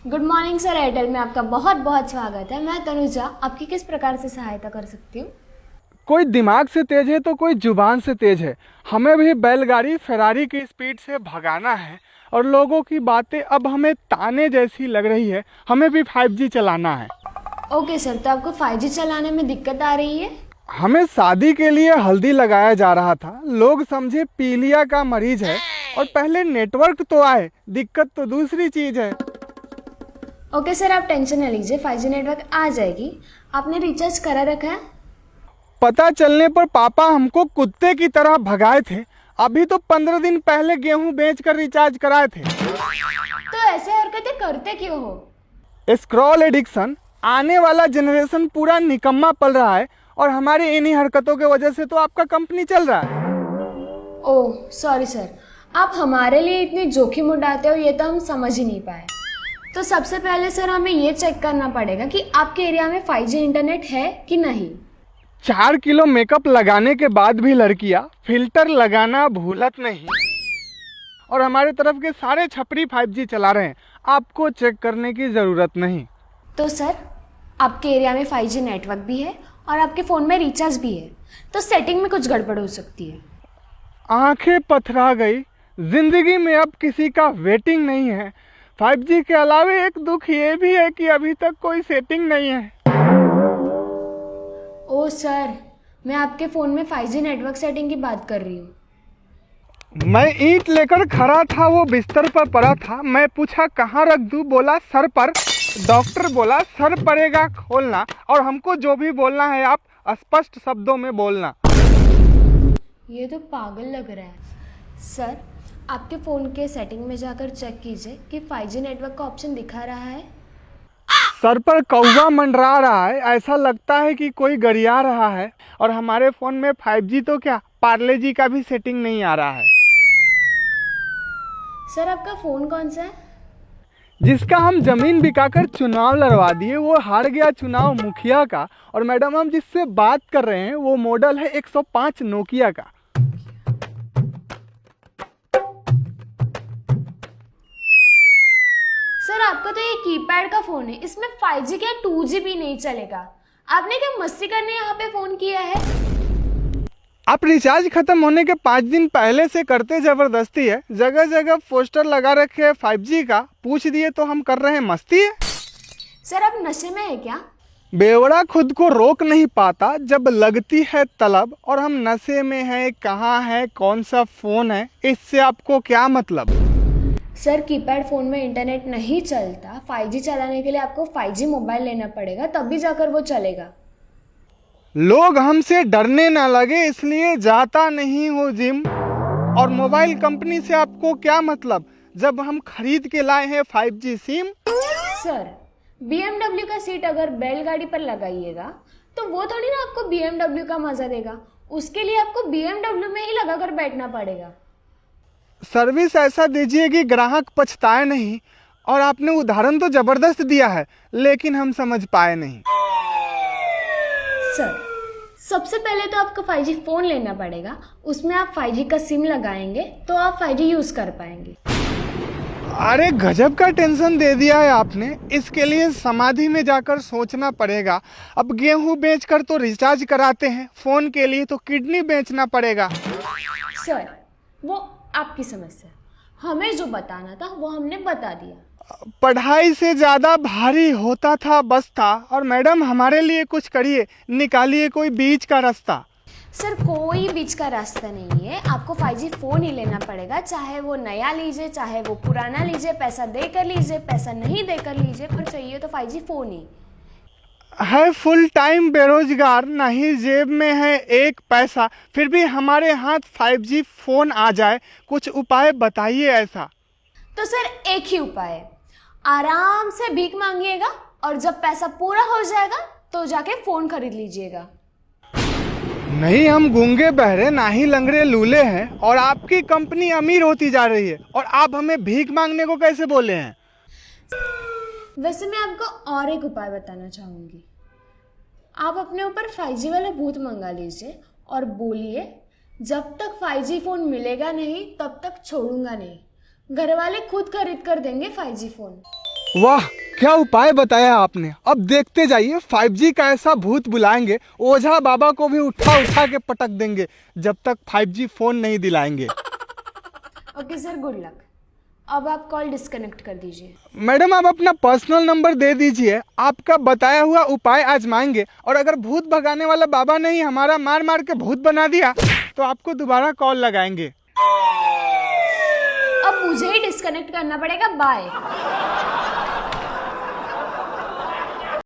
Good morning sir, Airtel में आपका बहुत बहुत स्वागत है। मैं तनुजा आपकी किस प्रकार से सहायता कर सकती हूँ? कोई दिमाग से तेज है तो कोई जुबान से तेज है। हमें भी बैलगाड़ी फेरारी की स्पीड से भगाना है और लोगों की बातें अब हमें ताने जैसी लग रही है। हमें भी 5G चलाना है। ओके सर, तो आपको 5G चलाने में दिक्कत आ रही है? हमें शादी के लिए हल्दी लगाया जा रहा था, लोग समझे पीलिया का मरीज है और पहले नेटवर्क तो आए, दिक्कत तो दूसरी चीज है। ओके सर, आप टेंशन न लीजिए, 5G नेटवर्क आ जाएगी। आपने रिचार्ज करा रखा है? पता चलने पर पापा हमको कुत्ते की तरह भगाए थे। अभी तो 15 दिन पहले गेहूं बेचकर रिचार्ज कराए थे। तो ऐसे हरकतें करते क्यों हो? Scroll addiction. आने वाला जनरेशन पूरा निकम्मा पल रहा है और हमारी इन्हीं हरकतों की वजह से तो आपका कंपनी चल रहा है। ओह सॉरी सर, आप हमारे लिए इतनी जोखिम उठाते हो ये तो हम समझ ही नहीं पाए। तो सबसे पहले सर हमें ये चेक करना पड़ेगा कि आपके एरिया में 5G इंटरनेट है कि नहीं। 4 किलो मेकअप लगाने के बाद भी लड़कियां फिल्टर लगाना भूलत नहीं और हमारे तरफ के सारे छपरी 5G चला रहे हैं। आपको चेक करने की ज़रूरत नहीं। तो सर आपके एरिया में 5G नेटवर्क भी है और आपके फ़ोन में रिचार्ज भी है, तो सेटिंग में कुछ गड़बड़ हो सकती है। आंखें पथरा गई। जिंदगी में अब किसी का वेटिंग नहीं है। 5G के अलावे एक दुख ये भी है कि अभी तक कोई सेटिंग नहीं है। ओ सर, मैं आपके फ़ोन में 5G नेटवर्क सेटिंग की बात कर रही हूँ। मैं ईंट लेकर खड़ा था, वो बिस्तर पर पड़ा था। मैं पूछा कहाँ रख दूँ, बोला सर पर। डॉक्टर बोला सर पड़ेगा खोलना और हमको जो भी बोलना है आप स्पष्ट शब्दों में बोलना। ये तो पागल लग रहा है। सर आपके फ़ोन के सेटिंग में जाकर चेक कीजिए कि 5G नेटवर्क का ऑप्शन दिखा रहा है। सर पर कौवा मंडरा रहा है, ऐसा लगता है कि कोई गरिया रहा है। और हमारे फ़ोन में 5G तो क्या, पार्ले जी का भी सेटिंग नहीं आ रहा है। सर आपका फ़ोन कौन सा है? जिसका हम जमीन बिकाकर चुनाव लड़वा दिए, वो हार गया चुनाव मुखिया का। और मैडम हम जिससे बात कर रहे हैं वो मॉडल है 105 नोकिया का। सर आपका तो ये कीपैड का फ़ोन है, इसमें 5G क्या 2G भी नहीं चलेगा। आपने क्या मस्ती करने यहाँ पे फ़ोन किया है? आप रिचार्ज खत्म होने के 5 दिन पहले से करते जबरदस्ती है। जगह जगह पोस्टर लगा रखे हैं 5G का, पूछ दिए तो हम कर रहे हैं मस्ती है। सर आप नशे में है क्या? बेवड़ा खुद को रोक नहीं पाता जब लगती है तलब। और हम नशे में हैं, कहाँ है, कौन सा फ़ोन है, इससे आपको क्या मतलब? सर कीपैड फ़ोन में इंटरनेट नहीं चलता। 5G चलाने के लिए आपको 5G मोबाइल लेना पड़ेगा, तभी जाकर वो चलेगा। लोग हमसे डरने ना लगे इसलिए जाता नहीं हो जिम। और मोबाइल कंपनी से आपको क्या मतलब जब हम खरीद के लाए हैं 5G सिम? सर BMW का सीट अगर बैलगाड़ी पर लगाइएगा तो वो थोड़ी ना आपको BMW का मजा देगा। उसके लिए आपको BMW में ही लगाकर बैठना पड़ेगा। सर्विस ऐसा दीजिए कि ग्राहक पछताए नहीं। और आपने उदाहरण तो जबरदस्त दिया है लेकिन हम समझ पाए नहीं। सर सबसे पहले तो आपको 5G फ़ोन लेना पड़ेगा, उसमें आप 5G का सिम लगाएंगे तो आप 5G यूज़ कर पाएंगे। अरे गजब का टेंशन दे दिया है आपने। इसके लिए समाधि में जाकर सोचना पड़ेगा। अब गेहूं बेचकर तो रिचार्ज कराते हैं, फ़ोन के लिए तो किडनी बेचना पड़ेगा। सर वो आपकी समस्या, हमें जो बताना था वो हमने बता दिया। पढ़ाई से ज़्यादा भारी होता था बस्ता। और मैडम हमारे लिए कुछ करिए, निकालिए कोई बीच का रास्ता। सर कोई बीच का रास्ता नहीं है, आपको 5G फ़ोन ही लेना पड़ेगा। चाहे वो नया लीजिए, चाहे वो पुराना लीजिए, पैसा देकर लीजिए, पैसा नहीं देकर लीजिए, पर चाहिए तो 5G फ़ोन ही है। फुल टाइम बेरोजगार, नहीं जेब में है एक पैसा, फिर भी हमारे हाथ 5G फ़ोन आ जाए। कुछ उपाय बताइए ऐसा। तो सर एक ही उपाय है, आराम से भीख मांगिएगा और जब पैसा पूरा हो जाएगा तो जाके फ़ोन खरीद लीजिएगा। नहीं, हम गूंगे बहरे ना ही लंगड़े लूले हैं और आपकी कंपनी अमीर होती जा रही है और आप हमें भीख मांगने को कैसे बोले हैं? वैसे मैं आपको और एक उपाय बताना चाहूँगी। आप अपने ऊपर 5G वाला भूत मंगा लीजिए और बोलिए जब तक 5G फ़ोन मिलेगा नहीं तब तक छोड़ूंगा नहीं। घर वाले खुद खरीद कर देंगे 5G फ़ोन। वाह, क्या उपाय बताया आपने। अब देखते जाइए 5G का ऐसा भूत बुलाएंगे, ओझा बाबा को भी उठा उठा के पटक देंगे जब तक 5G फोन नहीं दिलाएंगे। Okay sir, good luck. अब आप कॉल डिस्कनेक्ट कर दीजिए। मैडम, आप अपना पर्सनल नंबर दे दीजिए, आपका बताया हुआ उपाय आजमाएंगे और अगर भूत भगाने वाला बाबा ने ही हमारा मार मार के भूत बना दिया तो आपको दोबारा कॉल लगाएंगे। अब मुझे ही डिस्कनेक्ट करना पड़ेगा। बाय।